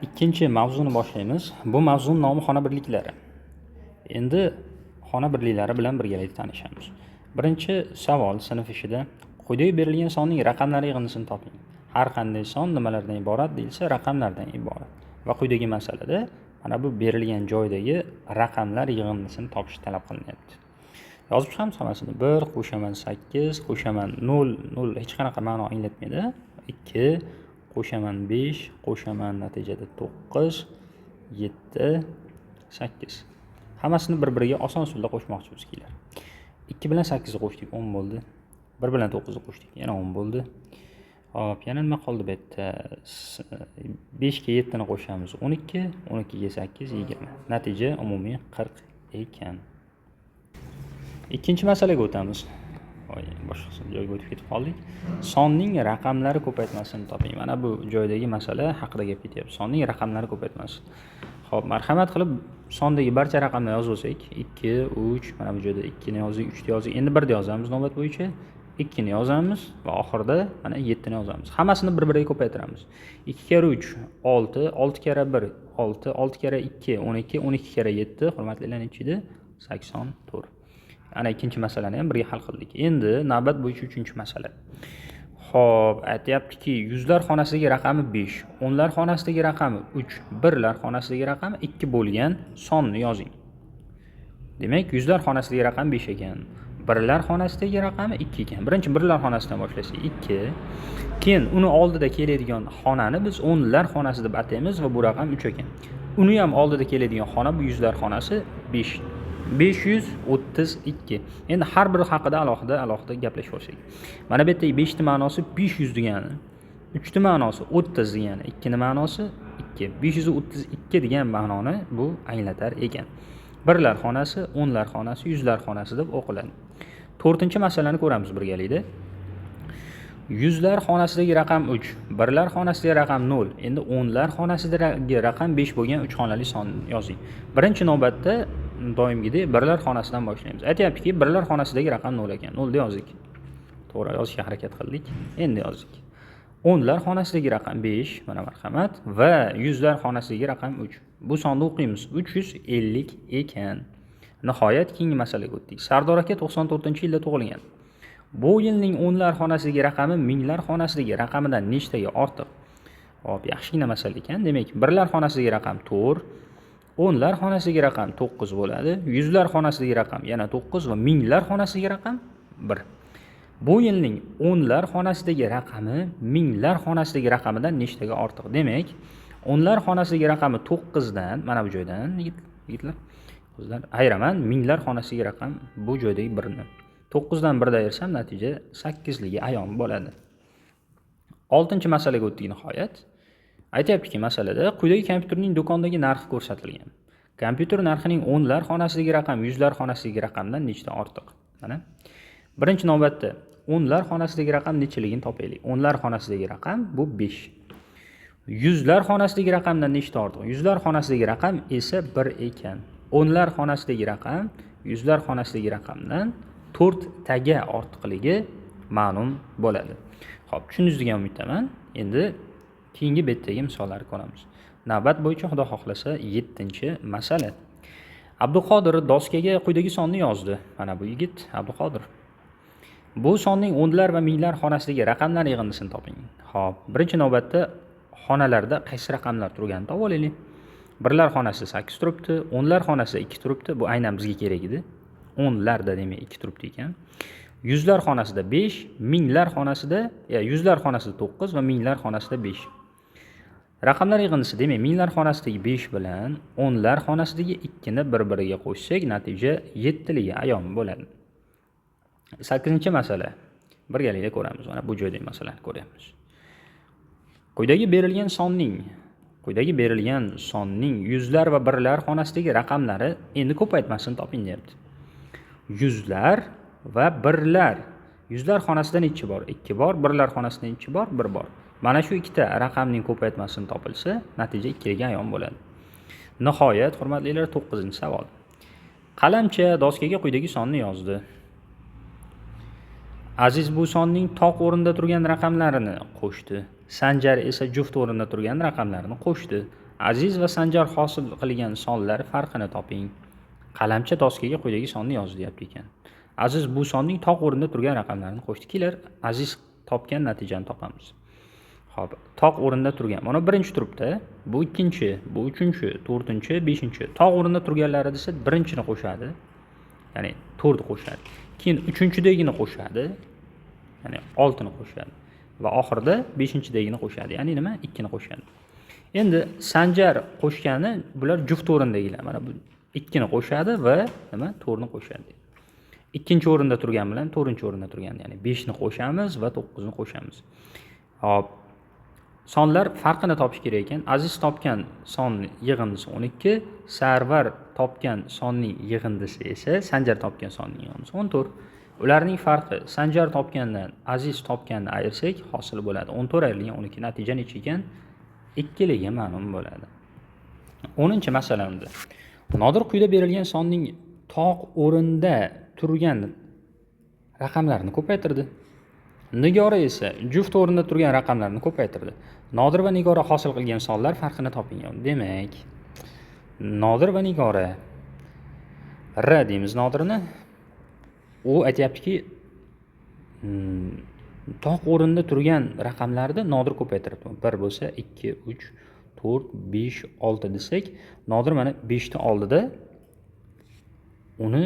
Ikkinchi mavzuni boshlaymiz. Bu mavzuning nomi xona birliklari. Endi xona birliklari bilan birgalikda tanishamiz. Birinchi savol sinf ishida quyidagi berilgan sonning raqamlari yig'indisini toping. Har qanday son nimalardan iborat deyilsa, raqamlardan iborat. Va quyidagi masalada mana bu berilgan joydagi raqamlar yig'indisini topish talab qilinyapti. Yozib chiqamiz hammasini. 1 qo'shaman 8 qo'shaman 0 0 hech qanaqa ma'no anglatmaydi. 2 qo'shaman 5 qo'shaman natijada 9 7 8. Hammasini bir-biriga oson usulda qo'shmoqchimiz kelar. 2 bilan 8 ni qo'shdik, 10 bo'ldi. 1 bilan 9 ni qo'shdik, yana 10 bo'ldi. Hop, yana nima qoldi bu yerda? 5 ga 7 ni qo'shamiz, 12, 12 ga 8 20. Natija umumiy 40 ekan. Ikkinchi masalaga o'tamiz. Boshqa joyga o'tib ketib qoldik. Sonning raqamlari ko'paytmasini toping. Mana bu joydagi masala haqida gap ketyapti. Sonning raqamlari ko'paytmasi. Xo'p, marhamat qilib sondagi barcha raqamlarni yozib olsak, 2, 3, mana bu joyda 2 ni yozdik, 3 ni yozdik. Endi 1 ni yozamiz navbat bo'yicha. 2 ni yozamiz va oxirida mana 7 ni yozamiz. Hammasini bir-biriga ko'paytiramiz. 2 kere 3 6, 6 kere 1 6, 6 kere 2 12, 12 kere 7 hurmatlilar nechida? 84. Ana ikkinchi masalani ham birga hal qildik. Endi navbat bo'yicha uchinchi masala. Xo'p, aytayaptiki, yuzlar xonasidagi raqami 5, o'nlar xonasidagi raqami 3, birlar xonasidagi raqami 2 bo'lgan sonni yozing. Demak, yuzlar xonasidagi raqam 5 ekan. Birlar xonasidagi raqami 2 ekan. Birinchi birlar xonasidan boshlasak 2. Keyin uni oldida keladigan xonani biz o'nlar xonasi deb ataymiz va bu raqam 3 ekan. Uni ham oldida keladigan xona bu yuzlar xonasi 5. 532. Endi har biri haqida alohida gaplashib olsak. Mana bu yerdagi 5 ni ma'nosi 500 degani, 3 ni ma'nosi 30 degani, 2 ni ma'nosi 2. 532 degan ma'noni bu anglatar ekan. Birlar xonasi, o'nlar xonasi, yuzlar xonasi deb o'qiladi. 4-masalani ko'ramiz birgalikda. Yuzlar xonasidagi raqam 3, birlar xonasidagi raqam 0. Endi o'nlar xonasidagi raqam 5 bo'lgan 3 xonali sonni yozing. Birinchi navbatda doimgidek birlar xonasidan boshlaymiz. Aytayaptiki, birlar xonasidagi raqam 0 ekan. 0 ni yozdik. To'g'ri yozishga harakat qildik. Endi yozdik. O'nlar xonasidagi raqam 5, mana marhamat, va yuzlar xonasidagi raqam 3. Bu sonni o'qiymiz. 350 ekan. Nihoyat keyingi masalaga o'tdik. Sardor aka 94-yilda tug'ilgan. Bu yilning o'nlar xonasidagi raqami minglar xonasidagi raqamidan nechtaga ortiq? Hop, yaxshigina masala ekan. Demak, birlar xonasidagi raqam 4, o'nlar xonasidagi raqam 9 bo'ladi, yuzlar xonasidagi raqam yana 9 va minglar xonasidagi raqam 1. Bu yilning o'nlar xonasidagi raqami minglar xonasidagi raqamidan nechtaga ortiq? Demak, o'nlar xonasidagi raqami 9 dan, mana bu joydan yigitlar, qizlar, ayiraman, minglar xonasidagi raqam bu joydagi 1 ni. 9 dan 1 ayirsam natija 8 ligi ayon bo'ladi. 6-masalaga o'tdik nihoyat. Aytayaptiki, masalada quyidagi kompyuterning do'kondagi narxi ko'rsatilgan. Kompyuter narxining o'nlar xonasidagi raqam yuzlar xonasidagi raqamdan nechta ortiq? Mana. Birinchi navbatda o'nlar xonasidagi raqam nechiligini topaylik. O'nlar xonasidagi raqam bu 5. Yuzlar xonasidagi raqamdan nechta ortiq? Yuzlar xonasidagi raqam esa 1 ekan. O'nlar xonasidagi raqam yuzlar xonasidagi raqamdan 4 taga ortiqligi ma'lum bo'ladi. Xo'p, tushundingiz degan umiddaman. Endi keyingi betdagi misollarni ko'ramiz. Navbat bo'yicha xudo xohlasa 7-masala. Abduqodir doskaga quyidagi sonni yozdi. Mana bu yigit Abduqodir. Bu sonning o'nlar va minglar xonasidagi raqamlar yig'indisini toping. Xo'p, birinchi navbatda xonalarda qaysi raqamlar turganini topib olaylik. Birlar xonasida 8 turibdi, o'nlar xonasida 2 turibdi. Bu aynan bizga kerak edi. O'nlarda demak 2 turibdi ekan. Yuzlar xonasida 5, minglar xonasida, yuzlar xonasida 9 va minglar xonasida 5. Raqamlar yig'indisi demak, minglar xonasidagi 5 bilan o'nlar xonasidagi 2 ni bir-biriga qo'shsak, natija 7 ligi ayon bo'ladi. 8-masala. Birgalikda ko'ramiz. Mana bu joydagi masalani ko'ryapmiz. Quyidagi berilgan sonning yuzlar va birlar xonasidagi raqamlari endi ko'paytmasini toping deyapti. Yuzlar va birlar. Yuzlar xonasida nechi bor? 2 bor. Birlar xonasida nechi bor? 1 bor. Mana shu ikkita raqamning ko'paytmasini topilsa, natija 2 ga ayon bo'ladi. Nihoyat, hurmatlilar, 9-savol. Qalamcha doskaga quyidagi sonni yozdi. Aziz bu sonning toq o'rinda turgan raqamlarini qo'shdi. Sanjar esa juft o'rinda turgan raqamlarini qo'shdi. Aziz va Sanjar hosil qilgan sonlar farqini toping. Qalamcha doskaga quyidagi sonni yoz deyapti ekan. Aziz bu sonning toq o'rinda turgan raqamlarini qo'shdi. Kelar Aziz topgan natijani topamiz. Xo'p, toq o'rinda turgan. Mana birinchi turibdi. Bu ikkinchi, bu uchinchi, to'rtinchi, beshinchi. Toq o'rinda turganlari desa birinchini qo'shadi. Ya'ni 4 qo'shadi. Keyin uchinchidagini qo'shadi. Ya'ni 6 ni qo'shadi. Va oxirida 5-chidagini qo'shadi. Ya'ni nima? 2 ni qo'shadi. Endi Sanjar qo'shgani bular juft o'rindagilar. Mana bu 2 ni qo'shadi va nima? 4 ni qo'shadi. Ikkinchi o'rinda turgan bilan 4-o'rinda turgan, ya'ni 5 ni qo'shamiz va 9 ni qo'shamiz. Hop. Sonlar farqini topish kerak ekan. Aziz topgan sonning yig'indisi 12, Sarvar topgan sonning yig'indisi esa Sanjar topgan sonning yig'indisi 14. Ularning farqi Sanjar topgandan Aziz topganni ayirsak hosil bo'ladi. 14 ayrilgan 12. Natija necha ekan? 2 ligi ma'lum bo'ladi. 10-masalamizda Nodir quyida berilgan sonning toq o'rinda turgan raqamlarni ko'paytirdi. Nigora esa juft o'rinda turgan raqamlarni ko'paytirdi. Nodir va Nigora hosil qilgan sonlar farqini toping. Demak, Nodir va Nigora R deymiz Nodirni. U aytayaptiki, toq o'rinda turgan raqamlarni Nodir ko'paytiribdi. 1 bo'lsa 2, 3, 4, 5, 6 desak, Nodir mana 5 ni oldida uni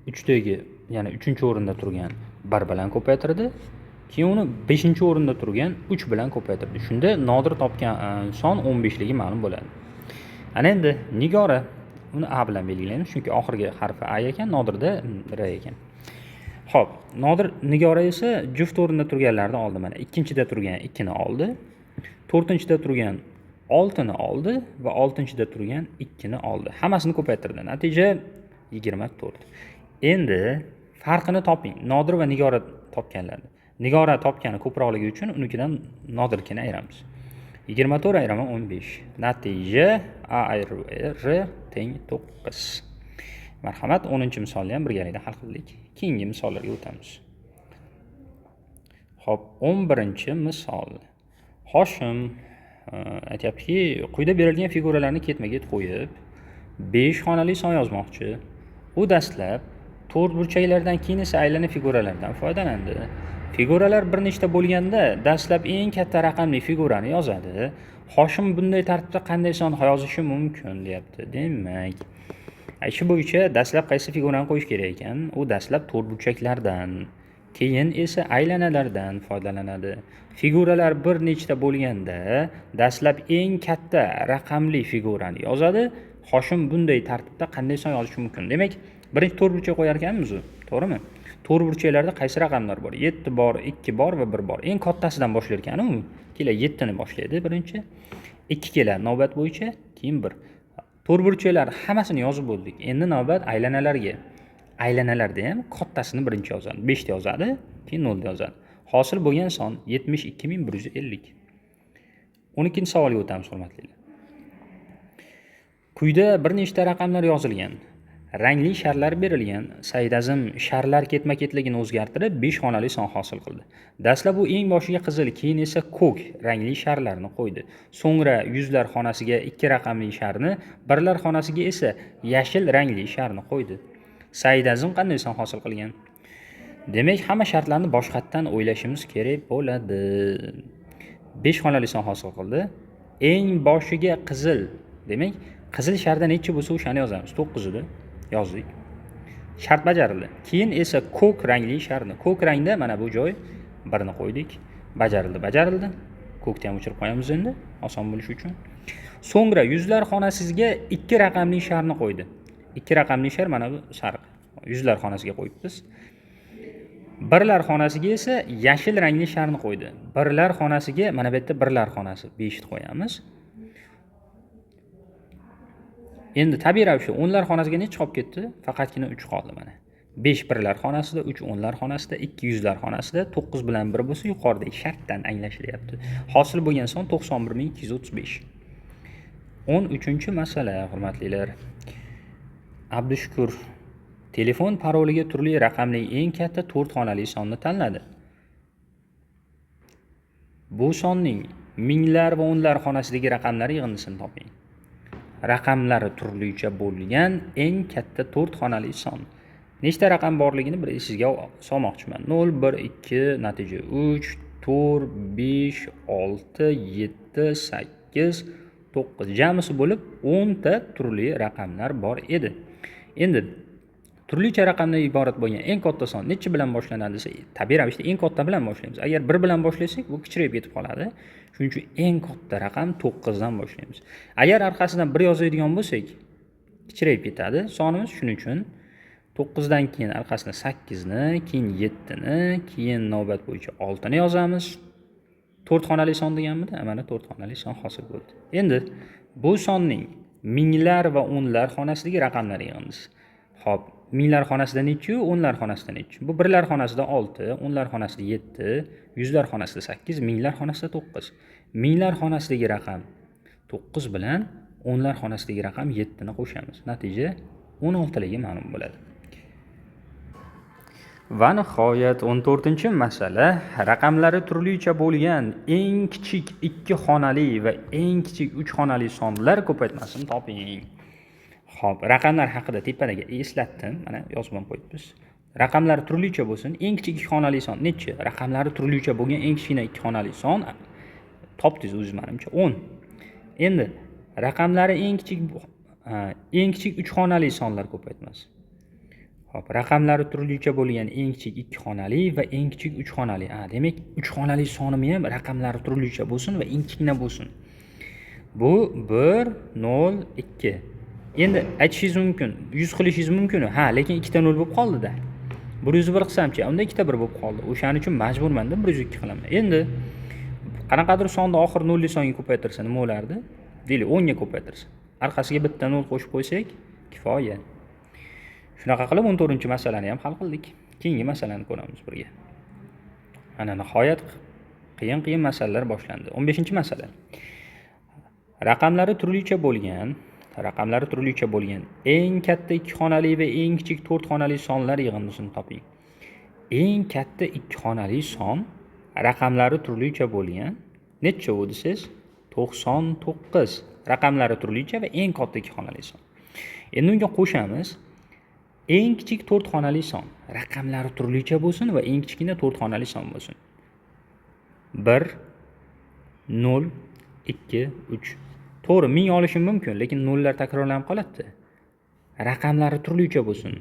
3 dagi, ya'ni 3-o'rinda turgan 1 bilan ko'paytirdi. Keyin uni 5-o'rinda turgan 3 bilan ko'paytirdi. Shunda Nodir topgan son 15 ligi ma'lum bo'ladi. Ana endi Nigora uni A bilan belgilaymiz, chunki oxirgi harfi A ekan, Nodirda R ekan. Xo'p, Nodir Nigora esa juft o'rinda turganlarni oldi mana. 2-chida turgan 2 ni oldi, 4-chida turgan 6 ni oldi va 6-chida turgan 2 ni oldi. Hammasini ko'paytirdi. Natija 24. Endi farqini toping. Nodir va Nigora topganlarni. Nigora topgani ko'proqligi uchun unikidan Nodirkini ayiramiz. 24 ayiraman 15. Natija A ayirib R teng 9. Marhamat, 10-misolni ham birgalikda hal qildik. Keyingi misollarga o'tamiz. Xo'p, 11-misol. Hoshim aytayaptiki, quyida berilgan figuralarni ketma-ket qo'yib 5 xonali son yozmoqchi. U dastlab 4 burchaklardan keyin esa aylana figuralardan foydalandi. Figuralar bir nechta bo'lganda dastlab eng katta raqamli figurani yozadi. Hoshim bunday tartibda qanday son yozishi mumkin deyapti. Demak, shu bo'yicha dastlab qaysi figurani qo'yish kerak ekan? U dastlab 4 burchaklardan, keyin esa aylanalardan foydalanadi. Figuralar bir nechta bo'lganda dastlab eng katta raqamli figurani yozadi. Hoshim bunday tartibda qanday son yozishi mumkin? Demak, birinchi 4 burchak qo'yar ekanmiz, to'g'rimi? 4 burchaklarda qaysi raqamlar bor? 7 bor, 2 bor va 1 bor. Eng kattasidan boshlar ekan u. Kelar 7 ni boshlaydi birinchi. 2 kelar navbat bo'yicha, keyin 1. 4 burchaklar hammasini yozib bo'ldik. Endi navbat aylanalarga. Aylanalarda ham kattasini birinchi yozadi. 5 ta yozadi, keyin 0 yozadi. Hosil bo'lgan son 72150. 12-savolga o'tamiz, hurmatlilar. Quyida bir nechta raqamlar yozilgan. Rangli sharlar berilgan. Saidazim sharlar ketma-ketligini o'zgartirib 5 xonali son hosil qildi. Dastlab u eng boshiga qizil, keyin esa ko'k rangli sharlarni qo'ydi. So'ngra yuzlar xonasiga 2 raqamli sharni, birlar xonasiga esa yashil rangli sharni qo'ydi. Saidazim qanday son hosil qilgan? Demak, hamma shartlarni boshqatdan o'ylashimiz kerak bo'ladi. 5 xonali son hosil qildi. Eng boshiga qizil. Demak, qizil sharda necha bo'lsa o'shani yozamiz. 9 edi. Yozdik. Shart bajarildi. Keyin esa ko'k rangli sharni. Ko'k rangda mana bu joy 1 ni qo'ydik. Bajarildi. Ko'kni ham o'chirib qo'yamiz endi, oson bo'lish uchun. So'ngra yuzlar xonasiga 2 raqamli sharni qo'ydi. 2 raqamli shar mana bu sariq. Yuzlar xonasiga qo'yibmiz. Birlar xonasiga esa yashil rangli sharni qo'ydi. Birlar xonasiga mana bu yerda birlar xonasi 5 ni qo'yamiz. Endi tabiiy ravishda o'nlar xonasiga necha qolib ketdi? Faqatgina 3 qoldi mana. 5 birlar xonasida, 3 o'nlar xonasida, 2 yuzlar xonasida, 9 bilan 1 bo'lsa yuqoridagi shartdan anglashilyapti. Hosil bo'lgan son 91235. 13-masala, hurmatlilar. Abdushukur telefon paroliga turli raqamli eng katta 4 xonali sonni tanladi. Bu sonning minglar va o'nlar xonasidagi raqamlar yig'indisini toping. raqamlari turlicha bo'lgan eng katta 4 xonali son. Nechta raqam borligini bir sizga solmoqchiman. 0, 1, 2, natija 3, 4, 5, 6, 7, 8, 9. Jamisi bo'lib 10 ta turli raqamlar bor edi. Endi turlicha raqamdan iborat bo'lgan eng katta son necha bilan boshlanadi desa, tabiiy ravishda eng katta bilan boshlaymiz. Agar 1 bilan boshlasak, bu kichirib ketib qoladi. Shuning uchun eng katta raqam 9 dan boshlaymiz. Agar orqasidan 1 yozadigan bo'lsak, kichirib ketadi sonimiz. Shuning uchun 9 dan keyin orqasidan 8 ni, keyin 7 ni, keyin navbat bo'yicha 6 ni yozamiz. 4 xonali son deganmidi? Mana 4 xonali son hosil bo'ldi. Endi bu sonning minglar va o'nlar xonasidagi raqamlar yig'indisi. Xo'p, minglar xonasida nechi, o'nlar xonasida nechi? Bu birlar xonasida 6, o'nlar xonasida 7, yuzlar xonasida 8, minglar xonasida 9. Minglar xonasidagi raqam 9 bilan o'nlar xonasidagi raqam 7 ni qo'shamiz. Natija 16 ligi ma'lum bo'ladi. Va nihoyat 14-masala, raqamlari turlicha bo'lgan eng kichik 2 xonali va eng kichik 3 xonali sonlar ko'paytmasini toping. Xo'p, raqamlar haqida tepadagi eslatdim. Mana yozib ham qo'yibmiz. Raqamlar turlicha bo'lsin, eng kichik 2 xonali son nechi? Raqamlari turlicha bo'lgan eng kichkina 2 xonali son topdingiz o'zingiz menimcha 10. Endi raqamlari eng kichik 3 xonali sonlar ko'paytmasi. Xo'p, raqamlari turlicha bo'lgan eng kichik 2 xonali va eng kichik 3 xonali. Demak, 3 xonali sonimi ham raqamlari turlicha bo'lsin va eng kichkina bo'lsin. Bu 1, 0, 2. Endi aytishingiz mumkin, 100 qilishingiz mumkin. Lekin 2 ta 0 bo'lib qoldi-da. 101 qilsam-chi, unda 2 ta 1 bo'lib qoldi. O'shaning uchun majburman-da 102 qilaman. Endi qanaqadir sonni oxir 0li songa ko'paytirsa nima bo'lardi? Deylik 10 ga ko'paytirsa. Orqasiga bitta 0 qo'shib qo'ysak, kifoya. Shunaqa qilib 14-masalani ham hal qildik. Keyingi masalani ko'ramiz birga. Ana nihoyat qiyin masalalar boshlandi. 15-masala. Raqamlari turlicha bo'lgan eng katta 2 xonali va eng kichik 4 xonali sonlar yig'indisini toping. Eng katta 2 xonali son raqamlari turlicha bo'lgan necha u desiz? 99. Raqamlari turlicha va eng katta 2 xonali son. Endi unga qo'shamiz. Eng kichik 4 xonali son raqamlari turlicha bo'lsin va eng kichkina 4 xonali son bo'lsin. 1, 0, 2, 3. To'g'ri, 1000 olishim mumkin, lekin nollar takrorlanib qoladi. Raqamlari turlicha bo'lsin.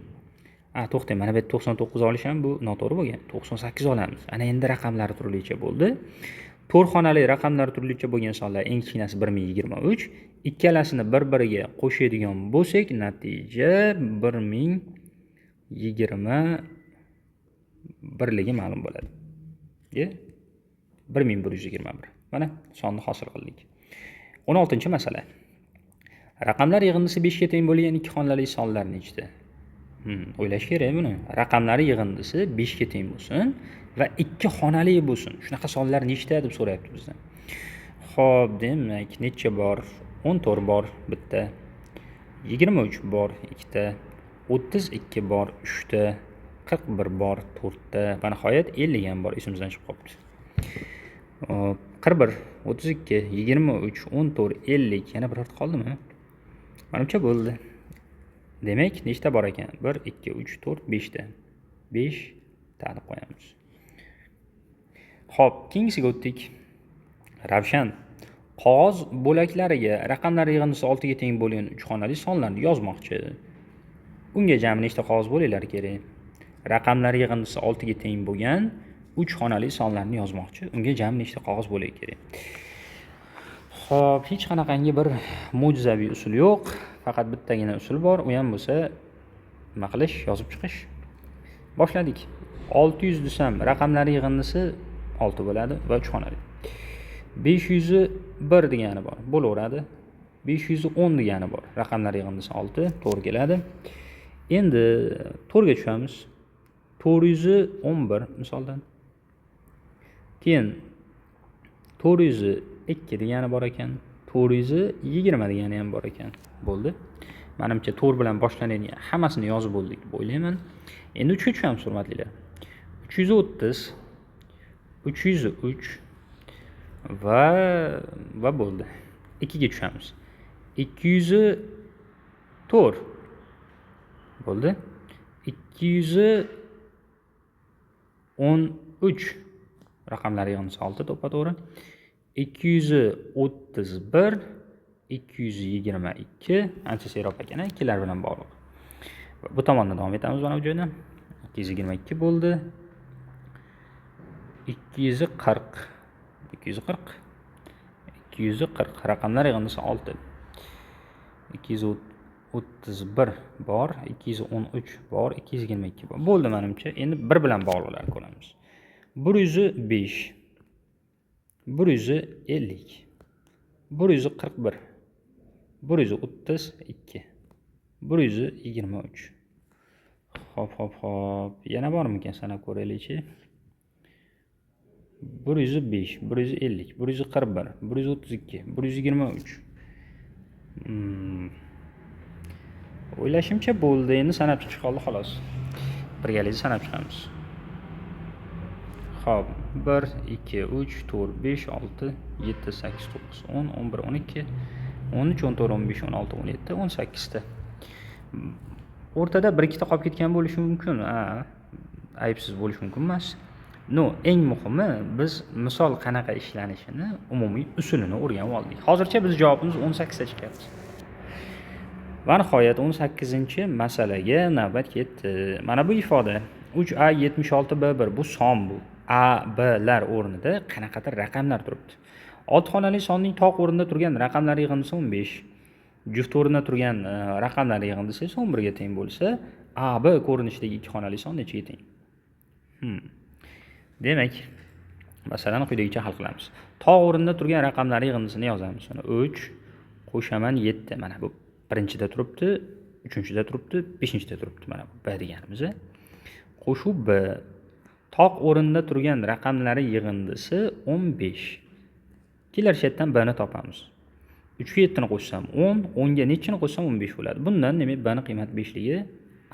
To'xtang, mana bu 99 olisham bu noto'g'ri bo'lgan. 98 olamiz. Ana endi raqamlari turlicha bo'ldi. 4 xonali raqamlar turlicha bo'lgan sonlar eng kichkinasi 1023. Ikkalasini bir-biriga qo'shadigan bo'lsak, natija 1021 ligi ma'lum bo'ladi. 1121. Mana sonni hosil qildik. 16-masala. Raqamlar yig'indisi 5 ga teng bo'lgan 2 xonali sonlar nechta? O'ylash kerak buni. Raqamlari yig'indisi 5 ga teng bo'lsin va 2 xonali bo'lsin. Shunaqa sonlar nechta deb so'rayapti bizdan. Xo'p, demak, necha bor? 14 bor bitta. 23 bor 2 ta. 32 bor 3 ta. 41 bor 4 ta. Va nihoyat 50 ham bor, esimizdan chiqib qolibdi. 41, 32, 23, 14, 50. Yana birorta qoldimi? Menimcha bo'ldi. Demak, nechta bor ekan? 1, 2, 3, 4, 5 ta. 5 ta deb qo'yamiz. Xo'p, keyingisiga o'tdik. Ravshan qog'oz bo'laklariga raqamlar yig'indisi 6 ga teng bo'lgan 3 xonali sonlarni yozmoqchi. Unga jami nechta qog'oz bo'laklari kerak? Raqamlar yig'indisi 6 ga teng bo'lgan 3 xonali sonlarni yozmoqchi. Unga jami nechta qog'oz bo'laklari kerak? Xo'p, hech qanaqangi bir mo'jizaviy usul yo'q. Faqat bittagina usul bor. U ham bo'lsa nima qilish, yozib chiqish. Boshladik. 600 desam, raqamlar yig'indisi 6 bo'ladi va 3 xonali. 501 degani bor, bo'laveradi. 510 degani bor. Raqamlar yig'indisi 6, to'g'ri keladi. Endi 4 ga tushamiz. 411 misoldan. Keyin 402 degani bor ekan. 420 degani ham bor ekan. Bo'ldi. Menimcha 4 bilan boshlanadigan hammasini yozib bo'ldik deb o'ylayman. Endi 3 ga tushamiz, hurmatlilar. 330, 303 va bo'ldi. 2 ga tushamiz. 204 bo'ldi. 213 raqamlar yig'indisi 6 to'ppa-to'g'ri. 231 222 ancha serob ekan, ikkilar bilan bog'liq. Bu tomondan davom etamiz mana bu joydan. 222 bo'ldi. 240 raqamlar yig'indisi 6. 231 bor, 213 bor, 222 bor. Bo'ldi menimcha. Endi 1 bilan bog'liqlarni ko'ramiz. 105 150 141 132 123. Hop. Yana bormikan sanab ko'raylikchi. 105 150 141 132 123. O'ylashimcha bo'ldi. Endi sanab chiqib qoldi xolos. Birgalikda sanab chiqamiz. Xo'p, 1 2 3 4 5 6 7 8 9 10 11 12 13 14 15 16 17 18 ta. O'rtada 1-2 ta qolib ketgan bo'lishi mumkin. Aybsiz bo'lishi mumkin emas. Eng muhimi biz misol qanaqa ishlanishini, umumiy usulini o'rganib oldik. Hozircha biz javobimiz 18 ta chiqyapti. Va nihoyat 18-masalaga navbat ketdi. Mana bu ifoda 3A76B1 bu son bu. A, B'lar o'rnida qanaqadir raqamlar turibdi. 6 xonali sonning toq o'rnida turgan raqamlar yig'indisi 15. Juft o'rnida turgan raqamlar yig'indisi esa 11 ga teng bo'lsa, A, B ko'rinishidagi 2 xonali son nechaga teng? Demak, masalani quyidagicha hal qilamiz. Toq o'rnida turgan raqamlar yig'indisini yozamiz. 3 qo'shaman 7. Mana bu birinchida turibdi, uchinchida turibdi, beshinchida turibdi. Mana bu B deganimiz. Qo'shuv B. Toq o'rnida turgan raqamlari yig'indisi 15. Kelar shetdan B ni topamiz. 3 ga 7 ni qo'shsam 10, 10 ga nechini qo'shsam 15 bo'ladi. Bundan demak B ni qiymati 5 ligi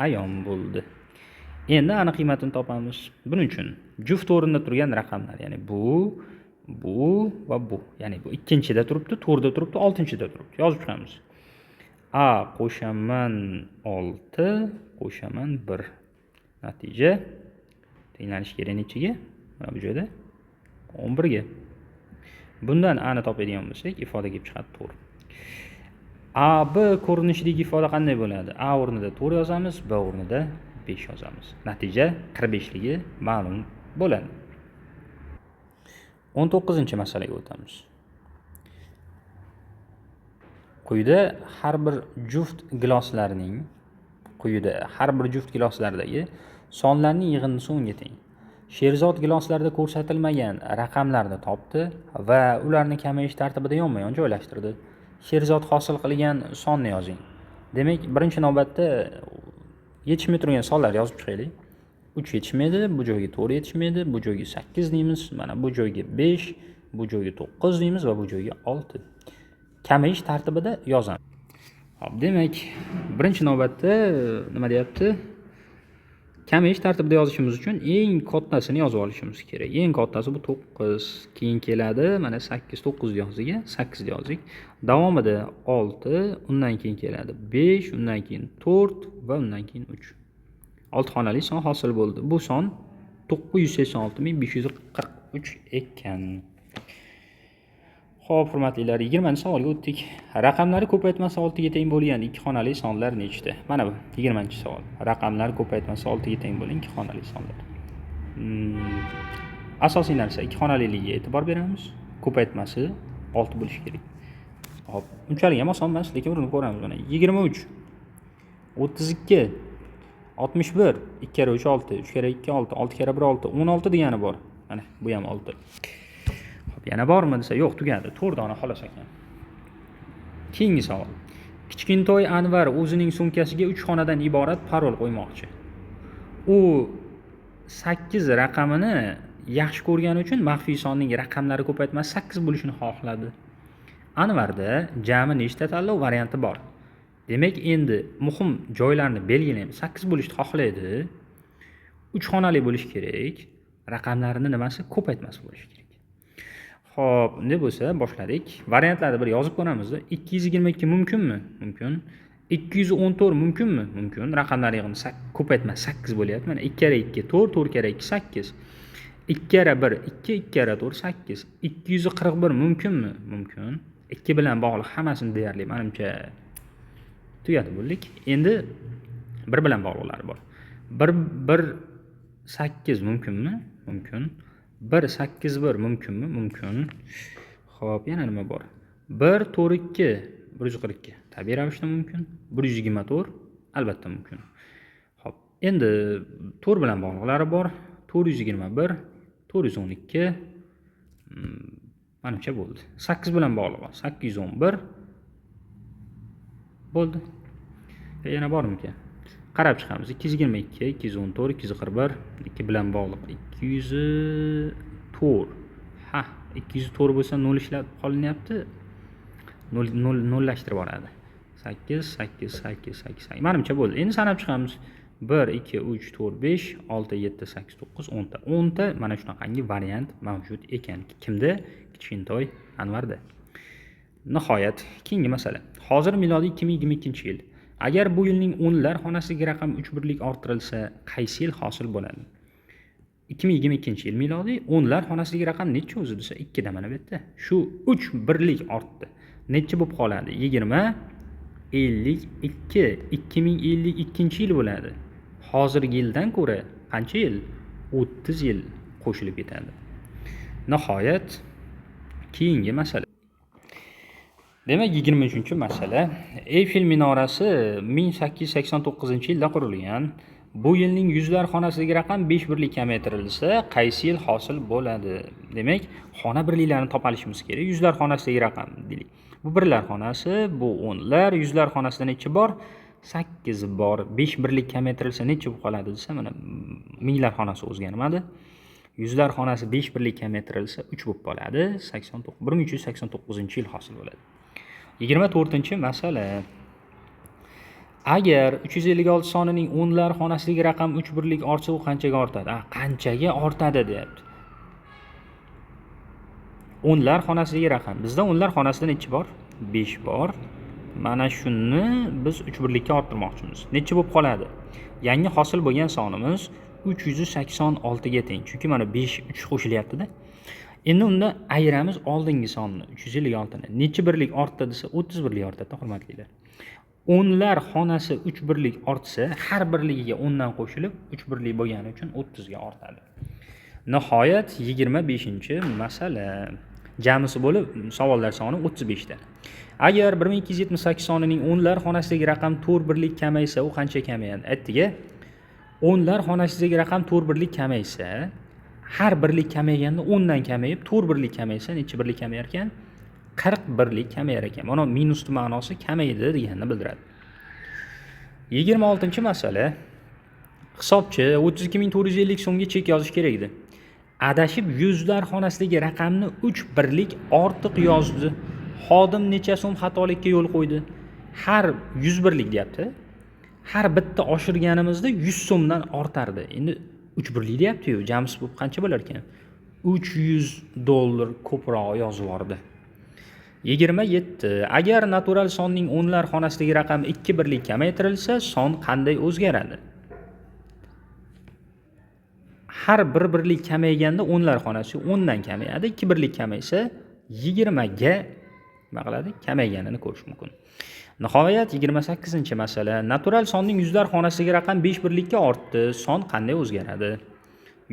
ayon bo'ldi. Endi aniq qiymatini topamiz. Buning uchun juft o'rnida turgan raqamlar, ya'ni bu va bu. Ya'ni bu 2-chida turibdi, 4da turibdi, 6-chida turibdi. Yozib chiqamiz. A qo'shaman 6 qo'shaman 1. Natija tenglanish kerak nechiga? Mana bu joyda 11 ga. Bundan A ni topadigan bo'lsak, ifoda kelib chiqadi 4. A, B ko'rinishidagi ifoda qanday bo'ladi? A o'rnida 4 yozamiz, B o'rnida 5 yozamiz. Natija 45 ligi ma'lum bo'ladi. 19-masalaga o'tamiz. Quyida har bir juft giloslardagi sonlarning yig'indisi 10 ga teng. Sherzod giloslarda ko'rsatilmagan raqamlarni topdi va ularni kamayish tartibida yonma-yon joylashtirdi. Sherzod hosil qilgan sonni yozing. Demak, birinchi navbatda yetishmay turgan sonlar yozib chiqaylik. 3 yetishmaydi, bu joyga 4 yetishmaydi, bu joyga 8 deymiz, mana bu joyga 5, bu joyga 9 deymiz va bu joyga 6. Kamayish tartibida yozamiz. Xo'p, demak, birinchi navbatda nima deyapti? Kamayish tartibida yozishimiz uchun eng kattasini yozib olishimiz kerak. Eng kattasi bu 9, keyin keladi, mana 8, 9 yoziga, 8 yozik. Davomida 6, undan keyin keladi 5, undan keyin 4 va undan keyin 3. 6 xonali son hosil bo'ldi. Bu son 986543 ekan. Xo'p, hurmatlilar, 20-savolga o'tdik. Raqamlari ko'paytmasi 6 ga teng bo'lgan 2 xonali sonlar nechta? Mana bu 20-savol. Raqamlari ko'paytmasi 6 ga teng bo'lgan 2 xonali sonlar. Asosiy narsa 2 xonaliligiga e'tibor beramiz. Ko'paytmasi 6 bo'lishi kerak. Xo'p, unchalik ham oson emas, lekin urinib ko'ramiz mana. 23 32 61 2 kere 3 6, 3 kere 2 6, 6 kere 1 6, 16 degani bor. Mana bu ham 6. Yana bormi desa, yo'q, tugadi. 4 dona xolos ekan. Keyingi savol. Kichkintoy Anvar o'zining sumkasiga 3 xonadan iborat parol qo'ymoqchi. U 8 raqamini yaxshi ko'rgani uchun maxfiy sonning raqamlari ko'paytmasi 8 bo'lishini xohladi. Anvarda jami nechta tanlov varianti bor? Demak, endi muhim joylarni belgilaymiz. 8 bo'lishni xohlaydi. 3 xonali bo'lishi kerak. Raqamlarini nimasi? Ko'paytmasi bo'lishi kerak. Xo'p, unda bo'lsa boshladik. Variantlarni bir yozib ko'ramiz. 222 mumkinmi? Mumkin. 214 mumkinmi? Mumkin. Raqamlar yig'ini ko'paytma 8 bo'lyapti. Mana 2 kere 2 4, 4 kere 2 8. 2 kere 1 2, 2 kere 4 8. 241 mumkinmi? Mumkin. 2 bilan bog'liq hammasini deyarli menimcha tugatib bo'ldik. Endi 1 bilan bog'liqlari bor. 1 8 mumkinmi? Mumkin. 1 8 1 mumkinmi? Mumkin. Xo'p, yana nima bor? 1 4 2 142 tabiiy ravishda mumkin. 124 albatta mumkin. Xo'p, endi 4 bilan bog'liqlari bor. 421 412 menimcha bo'ldi. 8 bilan bog'liq 811 bo'ldi. Yana bormikan? Qarab chiqamiz. 222 214 241 2 bilan bog'liq 204. Ha, 204 bo'lsa 0 ishlab qolinyapti. 0 lashtirib boradi. 8 8 8 8. Menimcha bo'ldi. Endi sanab chiqamiz. 1 2 3 4 5 6 7 8 9 10 ta. 10 ta mana shunaqangi variant mavjud ekan. Kimda? Kichkintoy Anvarda. Nihoyat, keyingi masala. Hozir milodiy 2022-yil. Agar bu yilning o'nlar xonasidagi raqam 3 birlik orttirilsa, qaysi yil hosil bo'ladi? 2022-yil milodiy o'nlar xonasidagi raqam necha o'zi desa 2 da mana bu yerda. Shu 3 birlik ortdi. Necha bo'lib qoladi? 20 52 2052-yil bo'ladi. Hozirgi yildan ko'ra qancha yil? 30 yil qo'shilib ketadi. Nihoyat, keyingi masala. Demak, 23-masala. Eyfel minorasi 1889-yilda qurilgan. Bu yilning yuzlar xonasidagi raqam 5 birlik kamaytirilsa, qaysi yil hosil bo'ladi? Demak, xona birliklarini topa olishimiz kerak. Yuzlar xonasidagi raqam deylik. Bu birlar xonasi, bu o'nlar, yuzlar xonasida necha bor? 8 bor. 5 birlik kamaytirilsa necha bo'lib qoladi desa, mana minglar xonasi o'zgarmadi. Yuzlar xonasi 5 birlik kamaytirilsa 3 bo'lib qoladi. 1389-yil hosil bo'ladi. 24-masala. Agar 356 sonining o'nlar xonasidagi raqam 3 birlik ortsa, u qanchaga ortadi? Qanchaga ortadi deyapti. O'nlar xonasidagi raqam. Bizda o'nlar xonasida necha bor? 5 bor. Mana shuni biz 3 birlikka orttirmoqchimiz. Necha bo'lib qoladi? Yangi hosil bo'lgan sonimiz 386 ga teng. Chunki mana 5 3 qo'shilyapti-da. Endi unda ayiramiz oldingi sonni 356 ni. Necha birlik ortdi desa 30 birlik ortadi, hurmatlilar. O'nlar xonasi 3 birlik ortsa, har birligiga 10 dan qo'shilib 3 birlik bo'lgani uchun 30 ga ortadi. Nihoyat, 25-masala. Jamisi bo'lib savollar soni 35 ta. Agar 1278 sonining o'nlar xonasidagi raqam 4 birlik kamaysa, u qancha kamayadi? Aytdiga, o'nlar xonasidagi raqam 4 birlik kamaysa, har birlik kamayganda 10 dan kamayib, 4 birlik kamaysa necha birlik kamayar ekan? 40 birlik kamayar ekan. Mana minusning ma'nosi kamaydi deganini bildiradi. 26-masala. Hisobchi 32450 so'mga chek yozish kerak edi. Adashib yuzlar xonasidagi raqamni 3 birlik ortiq yozdi. Xodim necha so'm xatolikka yo'l qo'ydi? Har 100 birlik deyapti. Har bitta oshirganimizda 100 so'mdan ortardi. Endi 3 birlik deyapti-yu, jamisi bu qancha bo'lar ekan? $300 ko'proq yozib yubordi. 27. Agar natural sonning o'nlar xonasidagi raqam 2 birlik kamaytirilsa, son qanday o'zgaradi? Har bir birlik kamayganda o'nlar xonasi 10 dan kamayadi, 2 birlik kamaysa 20 ga nima qiladi? Kamayganini ko'rish mumkin. Nihoyat, 28-masala. Natural sonning yuzlar xonasidagi raqam 5 birlikka ortdi, son qanday o'zgaradi?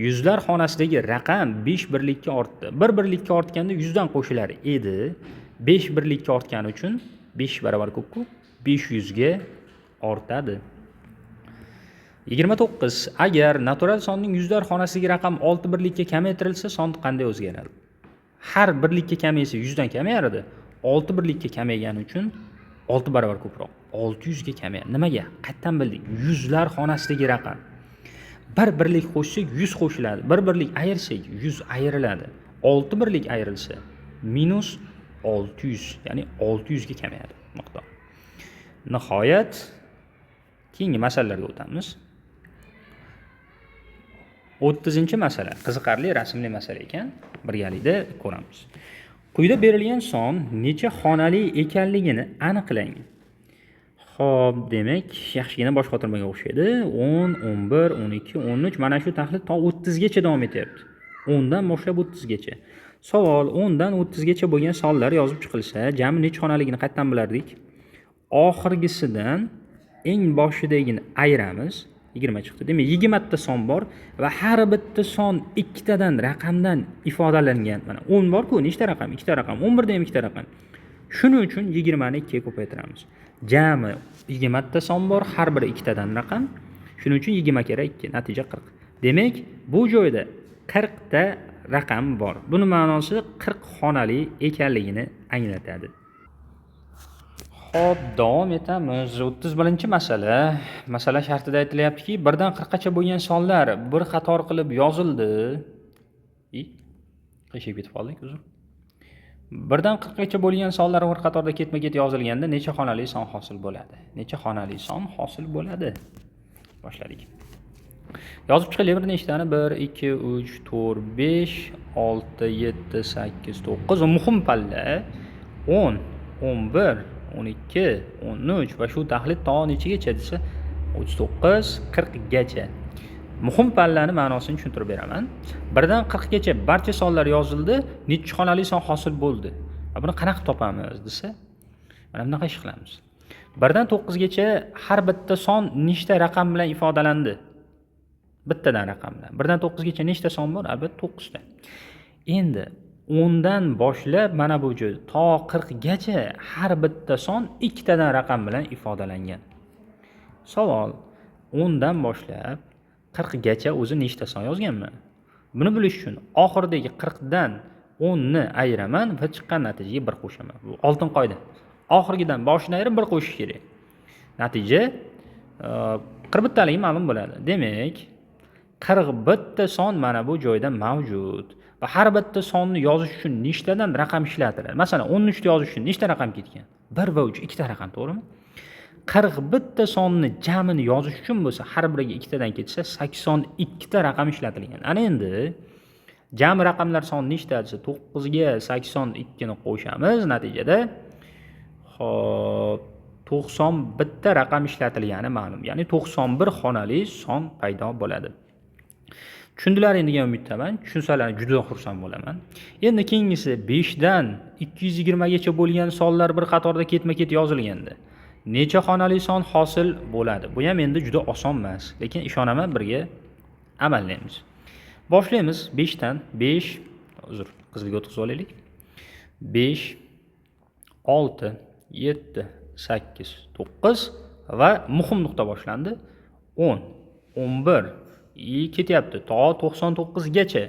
Yuzlar xonasidagi raqam 5 birlikka ortdi. 1 birlikka ortganda 100 dan qo'shilar edi. 5 birlikka ortgani uchun 5 barobar ko'p-ku 500 ga ortadi. 29. Agar natural sonning yuzlar xonasidagi raqam 6 birlikka kamaytirilsa, son qanday o'zgaradi? Har birlikka kamaysa 100 dan kamayardi. 6 birlikka kamaygani uchun 6 barobar ko'proq 600 ga kamayadi. Nimaga? Qayerdan bildik? Yuzlar xonasidagi raqam. 1 birlik qo'shsak 100 qo'shiladi. 1 birlik ayirsak 100 ayiriladi. 6 birlik ayrilsa minus 600, ya'ni 600 ga kamayadi miqdor. Nihoyat, keyingi masalalarga o'tamiz. 30-masala qiziqarli rasmli masala ekan. Birgalikda ko'ramiz. Quyida berilgan son necha xonali ekanligini aniqlang. Xo'p, demak, yaxshigina bosh qotirmaga o'xshaydi. 10, 11, 12, 13 mana shu tahlil to 30 gacha davom etyapti. 10 dan boshlab 30 gacha. Savol: 10 dan 30 gacha bo'lgan sonlar yozib chiqilsa, jami necha xonaligini qayerdan bilardik? Oxirgisidan eng boshidagini ayiramiz. 20 chiqdi. Demak, 20 ta son bor va har bitta son ikkitadan raqamdan ifodalangan. Mana 10 bor-ku, nechta raqam? 2 ta raqam. 11 da ham 2 ta raqam. Shuning uchun 20 ni 2 ga ko'paytiramiz. Jami 20 ta son bor, har biri 2 tadan raqam. Shuning uchun 20 kira 2, natija 40. Demak, bu joyda 40 ta raqam bor. Buning ma'nosi 40 xonali ekanligini anglatadi. Xo'p, davom etamiz. 31-masala. Masala shartida aytilyaptiki, 1 dan 40 gacha bo'lgan sonlar bir qator qilib yozildi. Qishib ketib qoldik, uzr. 1 dan 40 gacha bo'lgan sonlar bir qatorda ketma-ket yozilganda necha xonali son hosil bo'ladi? Necha xonali son hosil bo'ladi? Boshladik. Yozib chiqaylik bir nechtani? 1, 2, 3, 4, 5, 6, 7, 8, 9 va muhim palla 10, 11, 12, 13 va shu tahlil to nechigacha desa 39, 40 gacha. Muhim pallani ma'nosini tushuntirib beraman. 1 dan 40 gacha barcha sonlar yozildi, necha xonali son hosil bo'ldi? Buni qanaqa topamiz desa, mana bunaqa ish qilamiz. 1 dan 9 gacha har bitta son nechta raqam bilan ifodalandi? Bittadan raqam bilan. 1 dan 9 gacha nechta son bor? Albatta 9 ta. Endi 10 dan boshlab mana bu joy to 40 gacha har bitta son 2 tadan raqam bilan ifodalangan. Savol: 10 dan boshlab 40 gacha o'zi nechta son yozganman? Buni bilish uchun oxiridagi 40 dan 10 ni ayiraman va chiqqan natijaga 1 qo'shaman. Bu oltin qoida. Oxirgidan boshini ayirib 1 qo'shish kerak. Natija 40 bittaligi ma'lum bo'ladi. Demak, 40 bitta son mana bu joyda mavjud. Va har bitta sonni yozish uchun nechtadan raqam ishlatiladi? Masalan, 13 ni yozish uchun nechta raqam ketgan? 1 va 3, 2 ta raqam, to'g'rimi? 40 bitta sonni jamini yozish uchun bo'lsa, har biriga 2 tadan ketsa 82 ta raqam ishlatilgan. Ana endi jami raqamlar soni nechta desa 9 ga 82 ni qo'shamiz, natijada hop 91 ta raqam ishlatilgani ma'lum. Ya'ni 91 xonali son paydo bo'ladi. Tushundilaring degan umiddaman. Tushunsalar juda xursand bo'laman. Endi keyingisi 5 dan 220 gacha bo'lgan sonlar bir qatorda ketma-ket yozilganda necha xonali son hosil bo'ladi? Bu ham endi juda oson emas, lekin ishonaman birga amallaymiz. Boshlaymiz 5 dan. 5, uzr, qizilga o'tkazib olaylik. 5, 6, 7, 8, 9 va muhim nuqta boshlandi. 10, 11 ketyapti to 99 gacha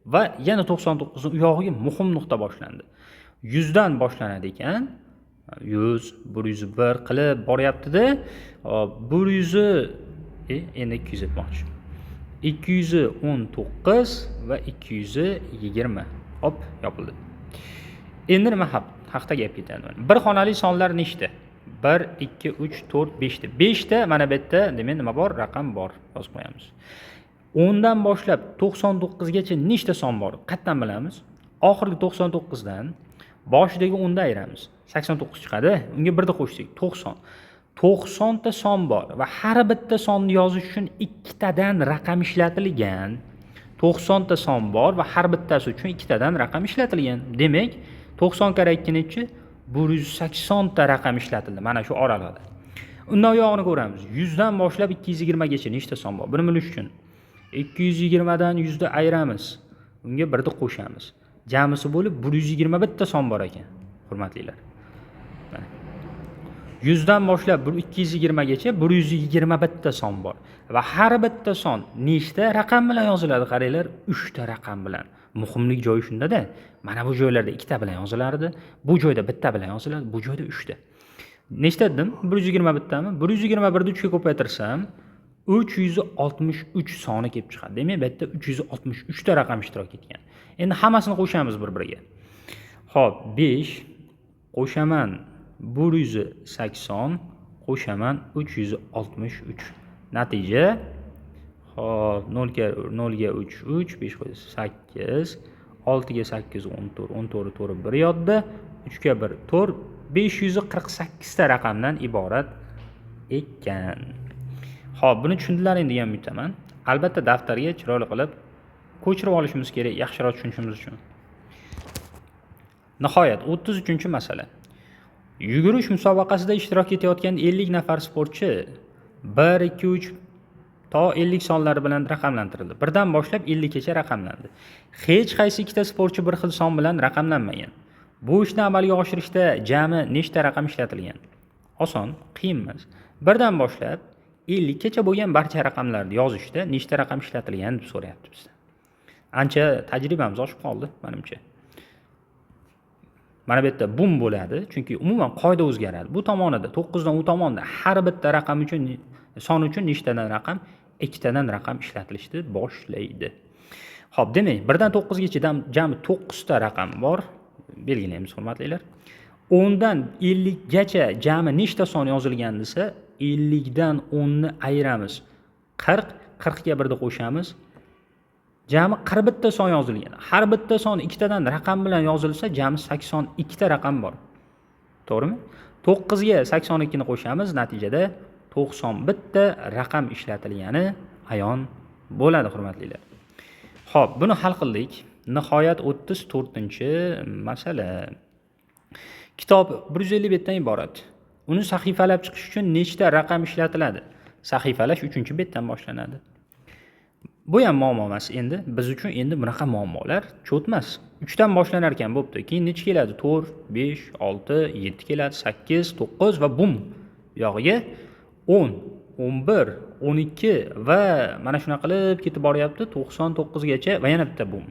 va yana 99 ning u yog'iga muhim nuqta boshlandi. 100 dan boshlanadi ekan. 100, 101 qilib boryapti-da. 100 endi 200 etmoqchi. 219 va 220. Hop, yopildi. Endi nima haqda gap ketadi? Bir xonali sonlar nechta? 1, 2, 3, 4, 5 ta. 5 ta mana bu yerda demak nima bor? Raqam bor. Yozib qo'yamiz. 10 dan boshlab 99 gacha nechta son bor? Qayerdan bilamiz? Oxirgi 99 dan boshidagi 10 dan ayiramiz. 89 chiqadi. Unga 1 da qo'shsak 90. 90 ta son bor va har bitta sonni yozish uchun 2 tadan raqam ishlatilgan. 90 ta son bor va har bittasi uchun 2 tadan raqam ishlatilgan. Demak, 90 kara 2 nechi? 180 ta raqam ishlatildi mana shu oralarda. Undan uyog'ini ko'ramiz. 100 dan boshlab 220 gacha nechta son bor? Buni bilish uchun 220 dan 100 da ayiramiz. Unga 1 da qo'shamiz. Jamisi bo'lib 121 ta son bor ekan, hurmatlilar. 100 dan boshlab 220 gacha 121 ta son bor va har bitta son nechta raqam bilan yoziladi? Qaranglar, 3 ta raqam bilan. Muhimlik joyi shunda-da. Mana bu joylarda 2 ta bilan yozilardi, bu joyda bitta bilan yoziladi, bu joyda 3 ta. Nechta dedim? 121 tami? 121 ni 3 ga ko'paytirsam 363 soni kelib chiqadi. Demak, bu yerda 363 ta raqam ishtirok etgan. Endi hammasini qo'shamiz bir-biriga. Xo'p, 5 qo'shaman 180 qo'shaman 363. Natija Hop, 0 ga 3 3, 5 qo'ydi 8, 6 ga 8 14, 14 to'g'ri 1 yodda, 3 ga 1 4, 548 ta raqamdan iborat ekan. Xo'p, buni tushundilaring degan umiddaman. Albatta daftarga chiroyli qilib ko'chirib olishimiz kerak, yaxshiroq tushunishimiz uchun. Nihoyat 33-masala. Yugurish musobaqasida ishtirok etayotgan 50 nafar sportchi 1 2 3 to 50 sonlari bilan raqamlantirildi. Birdan boshlab 50 gacha raqamlandi. Hech qaysi ikkita sportchi bir xil son bilan raqamlanmagan. Bu ishni amalga oshirishda jami nechta raqam ishlatilgan? Oson, qiyin emas. Birdan boshlab 50 gacha bo'lgan barcha raqamlarni yozishda nechta raqam ishlatilgan deb so'rayapti bizdan. Ancha tajribamiz oshib qoldi, menimcha. Mana bu yerda bum bo'ladi, chunki umuman qoida o'zgaradi. Bu tomonida 9 dan u tomonda har bitta raqam uchun son uchun nechtadan raqam, ikkitadan raqam ishlatilishni boshlaydi. Xo'p, demak, 1 dan 9 gacha jami 9 ta raqam bor. Belgilaymiz, hurmatlilar. 10 dan 50 gacha jami nechta son yozilgan desa, 50 dan 10 ni ayiramiz. 40, 40 ga 1 ni qo'shamiz. Jami 41 ta son yozilgan. Har bitta son ikkitadan raqam bilan yozilsa, jami 82 ta raqam bor. To'g'rimi? 9 ga 82 ni qo'shamiz, natijada 91 ta raqam ishlatilgani ayon bo'ladi, hurmatlilar. Xo'p, buni hal qildik. Nihoyat 34-masala. Kitob 150 betdan iborat. Uni sahifalab chiqish uchun nechta raqam ishlatiladi? Sahifalash 3-betdan boshlanadi. Bu ham muammo emas endi. Biz uchun endi bunaqa muammolar cho'tmas. 3 dan boshlanar ekan, bo'pti. Keyin necha keladi? 4, 5, 6, 7 keladi, 8, 9 va bum. Bu yog'iga 10, 11, 12 va mana shunaqa qilib ketib boryapti 99 gacha va yana bitta bum.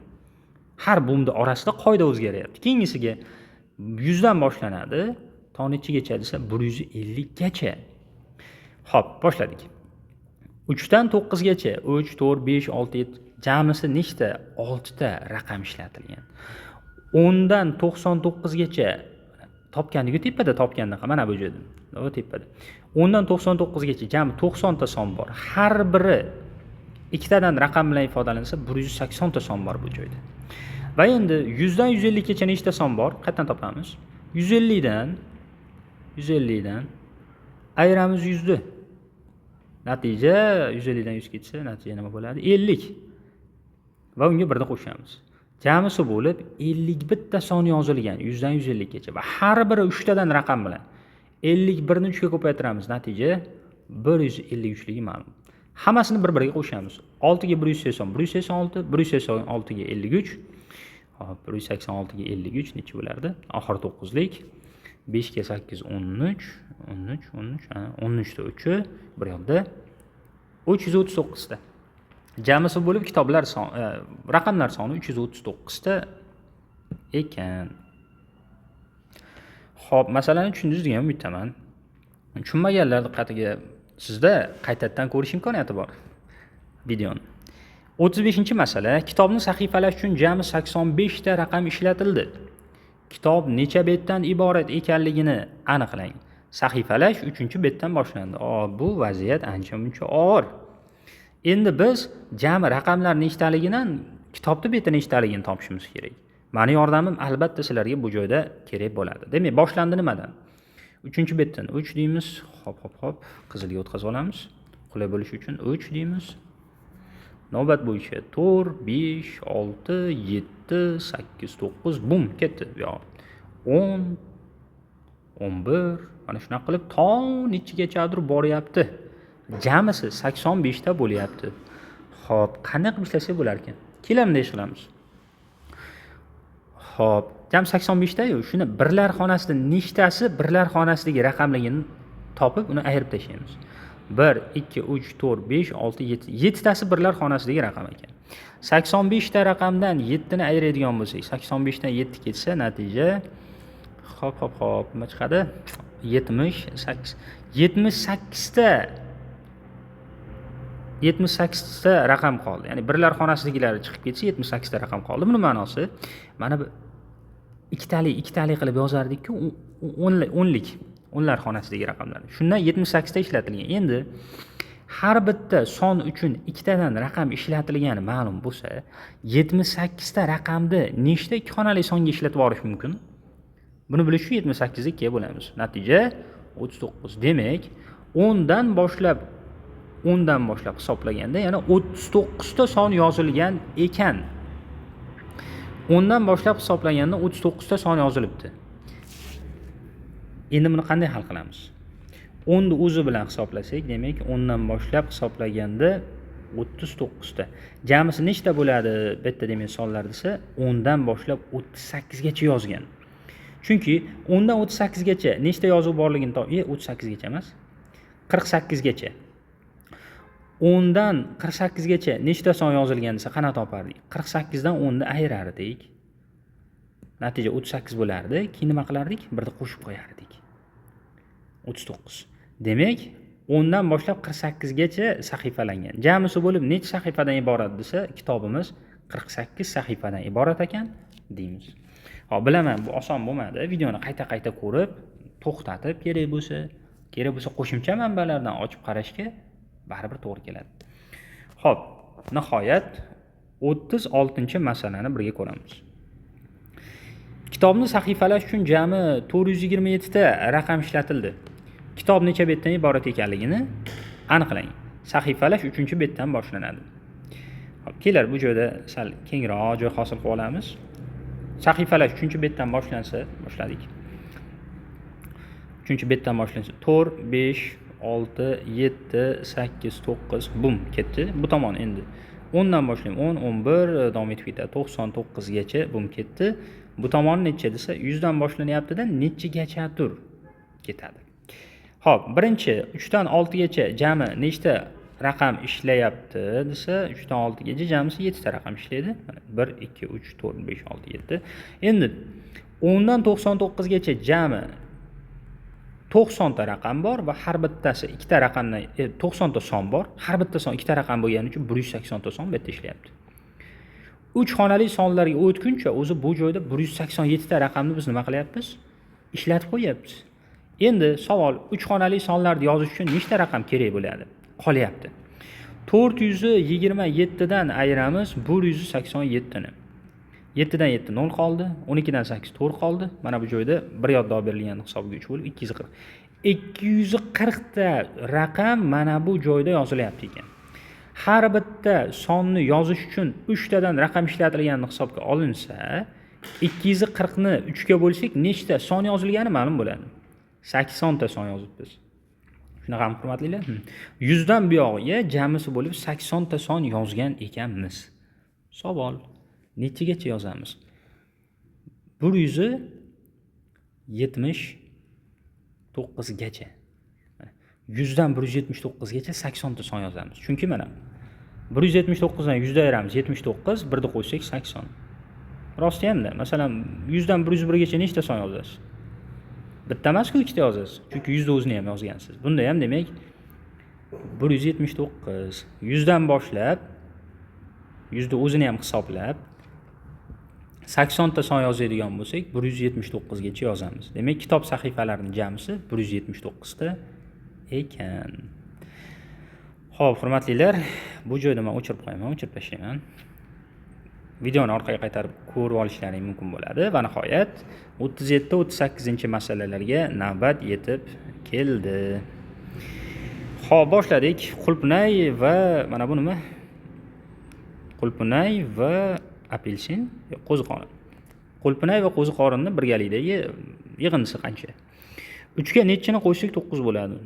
Har bumda orasida qoida o'zgaryapti. Keyingisiga 100 dan boshlanadi, to nechigacha desa 150 gacha. Xo'p, boshladik. 3 dan 9 gacha 3, 4, 5, 6, 7 jamisi nechta? 6 ta raqam ishlatilgan. 10 dan 99 gacha topgandiku tepada topgandaqa mana bu joyda. O tepada. 10 dan 99 gacha jami 90 ta son bor. Har biri ikkitadan raqam bilan ifodalansa 180 ta son bor bu joyda. Va endi 100 dan 150 gacha nechta son bor? Qayerdan topamiz? 150 dan ayiramiz 100 ni. Natija 150 dan 100 ketsa, natija nima bo'ladi? 50. Va unga 1 ni qo'shamiz. Jamisi bo'lib 51 ta son yozilgan 100 dan 150 gacha va har biri 3 tadan raqam bilan 51 ni 3 ga ko'paytiramiz. Natija 153 ligi ma'lum. Hammasini bir-biriga qo'shamiz. 6 ga 180, 186, 186 ga 53. Hop, 186 ga 53 necha bo'lardi? Oxir 9 lik. 5 ga 8 13, 13 ta 3 bir yoqda 339 ta. Jamisi bo'lib kitoblar soni, raqamlar soni 339 ta ekan. Xo'p, masalani tushundingiz degan umiddaman. Tushunmaganlar diqqatiga sizda qaytadan ko'rish imkoniyati bor videoni. 35-masala. Kitobni sahifalash uchun jami 85 ta raqam ishlatildi. Kitob necha betdan iborat ekanligini aniqlang. Sahifalash 3-betdan boshlandi. Bu vaziyat ancha-muncha og'ir. Endi biz jami raqamlar nechtaligidan kitobni beti nechtaligini topishimiz kerak. Meni yordamim albatta sizlarga bu joyda kerak bo'ladi. Demak, boshlandi nimadan? 3-betdan 3 deymiz. Hop, qizilga o'tkazib olamiz. Qulay bo'lish uchun 3 deymiz. Navbat bo'yicha 4, 5, 6, 7, 8, 9 bum ketdi. Yo 10, 11 mana shunaqa qilib to nechigachadir boryapti. Jamisi 85 ta bo'lyapti. Xo'p, qanday qilib ishlasak bo'lar ekan? Kelamda ish qilamiz. Xo'p, jam 85 ta-yu, shuni birlar xonasida nechtasi birlar xonasidagi raqamligini topib, uni ayirib tashlaymiz. 1, 2, 3, 4, 5, 6, 7. 7 tasi birlar xonasidagi raqam ekan. 85 ta raqamdan 7 ni ayiradigan bo'lsak, 85 dan 7 ketsa, natija hop, nima chiqadi? 78. 78 ta raqam qoldi. Ya'ni birlar xonasidagilari chiqib ketsa, 78 ta raqam qoldi. Buning ma'nosi mana bu ikkitalik qilib yozardik-ku, 10lik. Onlar xonasidagi raqamlar. Shundan 78 ta ishlatilgan. Endi har bitta son uchun ikkitadan raqam ishlatilgani ma'lum bo'lsa, 78 ta raqamni nechta ikki xonali songa ishlatib yuborish mumkin? Buni bilish uchun 78 ni 2 ga bo'lamiz. Natija 39. Demak, 10 dan boshlab hisoblaganda yana 39 ta son yozilgan ekan. 10 dan boshlab hisoblaganda 39 ta son yozilibdi. Endi buni qanday hal qilamiz? 10 ni o'zi bilan hisoblasak, demak 10 dan boshlab hisoblaganda 39 ta. Jamisi nechta bo'ladi? Bu yerda demak sonlar desa, 10 dan boshlab 38 gacha yozgan. Chunki 10 dan 38 gacha nechta yozuv borligini 38 gacha emas, 48 gacha. 10 dan 48 gacha nechta son yozilgan desa qana topardik? 48 dan 10 ni ayirardik. Natija 38 bo'lardi. Keyin nima qilardik? Birda qo'shib qo'yardik. 39. Demak, 10 dan boshlab 48 gacha sahifalangan. Jamisi bo'lib necha sahifadan iborat desa, kitobimiz 48 sahifadan iborat ekan deymiz. Hop, bilaman, bu oson bo'lmadi. Videoni qayta-qayta ko'rib, to'xtatib, kerak bo'lsa qo'shimcha manbalardan ochib qarashga baribir to'g'ri keladi. Hop, nihoyat 36-masalani birga ko'ramiz. Kitobni sahifalash uchun jami 427 ta raqam ishlatildi. Kitob necha betdan iborat ekanligini aniqlang. Sahifalash 3-betdan boshlanadi. Hop, kelar bu joyda sal kengroq joy hosil qilib olamiz. Sahifalash 3-betdan boshlansa, boshladik. 3-betdan boshlansa 4, 5, 6, 7, 8, 9, bum, ketdi. Bu tomon endi 10 dan boshlaymiz. 10, 11 davom etib ketadi. 99 gacha bum ketdi. Bu tomon necha desa 100 dan boshlanyapti-da, nechigachadir ketadi. Hop, birinchi 3 dan 6 gacha jami nechta raqam ishlayapti desa, 3 dan 6 gacha jamisi 7 ta raqam ishlaydi. 1, 2, 3, 4, 5, 6, 7. Endi 10 dan 99 gacha jami 90 ta raqam bor va har bittasi ikkita raqamdan 90 ta son bor. Har bitta son ikkita raqam bo'lgani uchun 180 ta son bu yerda ishlayapti. 3 xonali sonlarga o'tguncha o'zi bu joyda 187 ta raqamni biz nima qilyapmiz? Ishlatib qo'yapmiz. Endi savol, 3 xonali sonlarni yozish uchun nechta raqam kerak bo'ladi? Qolyapti. 427 dan ayiramiz 187 ni. 7 dan 7 0 qoldi, 12 dan 8 4 qoldi. Mana bu joyda bir yodda berilgan hisobga 3 bo'lib 240. 240 ta raqam mana bu joyda yozilyapti ekan. Har bitta sonni yozish uchun 3 tadan raqam ishlatilgani hisobga olinsa, 240 ni 3 ga bo'lsak, nechta son yozilgani ma'lum bo'ladi. 80 ta son yozibmiz. Shunaqa ham hurmatlilar. 100 dan buyog'iga jamisi bo'lib 80 ta son yozgan ekanmiz. Savol, nechigacha yozamiz? 179 gacha. 100 dan 179 gacha 80 ta son yozamiz. Chunki mana 179 dan 100 da ayiramiz 79, birda qo'ysak 80. Rosti hamda, masalan, 100 dan 101 gacha nechta son yozasiz? Bitta emas-ku, ikkita yozasiz. Chunki 100 da o'zini ham yozgansiz. Bunda ham demak 179, 100 dan boshlab 100 da o'zini ham hisoblab 80 ta son yozadigan bo'lsak, 179 gacha yozamiz. Demak, kitob sahifalarining jamisi 179 ta ekan. Xo'p, hurmatlilar, bu joyda men o'chirib qo'yaman, o'chirib tashlayman. Videoni orqaga qaytarib ko'rib olishlaring mumkin bo'ladi va nihoyat 37-38-masalalarga navbat yetib keldi. Xo'p, boshladik. Qulpnay va mana bu nima? Qulpnay va apelsin, qo'ziqorin. Qulpnay va qo'ziqorinni birgalikdagi yig'indisi qancha? 3 ga nechini qo'shsak 9 bo'ladi.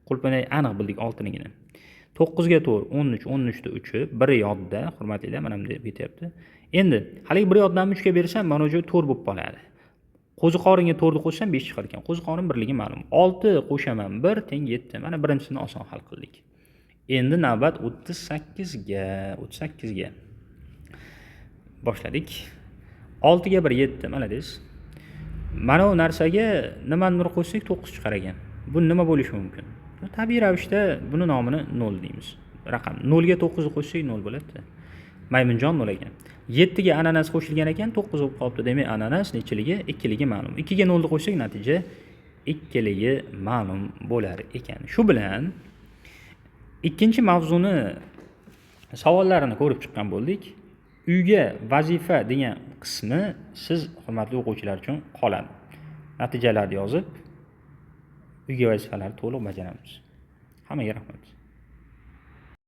Qulpnay aniq bildik 6-nigini. 9 ga 4, 13, 13 da 3, biri yodda, hurmatlilar, mana bunday ketyapti. Endi haligi bir yoddan 3 ga bersam, mana bu joy 4 bo'lib qoladi. Qo'ziqoringa 4 ni qo'shsam 5 chiqar ekan. Qo'ziqorin birligi ma'lum. 6 qo'shaman 1 teng 7. Mana birinchisini oson hal qildik. Endi navbat 38 ga. Boshladik. 6 ga 1 7, mana deysiz. Mana bu narsaga nimani qo'ysak 9 chiqar ekan. Bu nima bo'lishi mumkin? Tabiiy ravishda buni nomini 0 deymiz. Raqam 0 ga 9 ni qo'shsak 0 bo'ladi. Maymunjon 0 ekan. 7 ga ananas qo'shilgan ekan, 9 bo'lib qolibdi. Demak, ananas nechiligi? 2ligi ma'lum. 2 ga 0 ni qo'shsak natija 2ligi ma'lum bo'lar ekan. Shu bilan Ikkinchi mavzuni savollarini ko'rib chiqqan bo'ldik. Uyga vazifa degan qismi siz hurmatli o'quvchilar uchun qoladi. Natijalarni yozib, uyga vazifalarni to'liq bajaramiz. Hammaga rahmat.